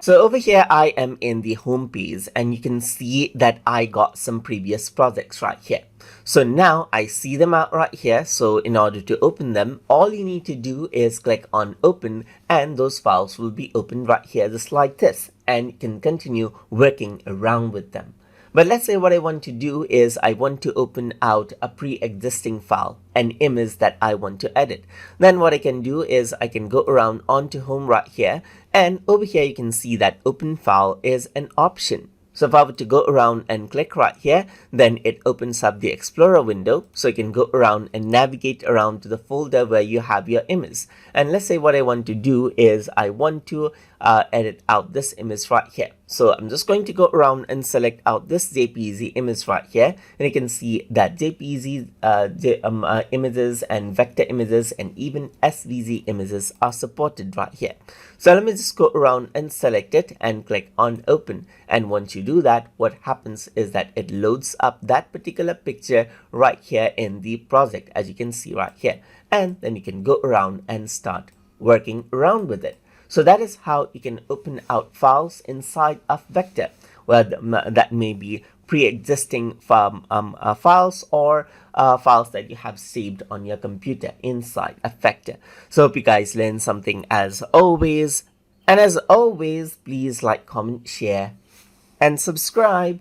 So over here, I am in the home page and you can see that I got some previous projects right here. So now I see them out right here. So in order to open them, all you need to do is click on open and those files will be opened right here just like this, and you can continue working around with them. But let's say what I want to do is I want to open out a pre-existing file, an image that I want to edit. Then what I can do is I can go around onto home right here, and over here you can see that open file is an option. So if I were to go around and click right here, then it opens up the Explorer window. So you can go around and navigate around to the folder where you have your image. And let's say what I want to do is I want to edit out this image right here. So I'm just going to go around and select out this JPG image right here. And you can see that JPG images and vector images and even SVG images are supported right here. So let me just go around and select it and click on open. And once you do that, what happens is that it loads up that particular picture right here in the project, as you can see right here. And then you can go around and start working around with it. So that is how you can open out files inside of Vectr, where that may be pre-existing files or files that you have saved on your computer inside of Vectr. So hope you guys learned something as always. And as always, please like, comment, share, and subscribe.